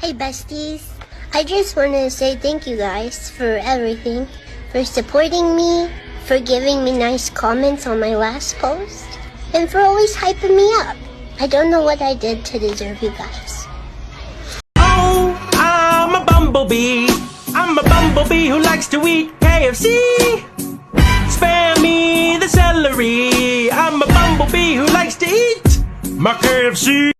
Hey besties, I just want to say thank you guys for everything, for supporting me, for giving me nice comments on my last post, and for always hyping me up. I don't know what I did to deserve you guys. Oh, I'm a bumblebee. I'm a bumblebee who likes to eat KFC. Spare me the celery. I'm a bumblebee who likes to eat my KFC.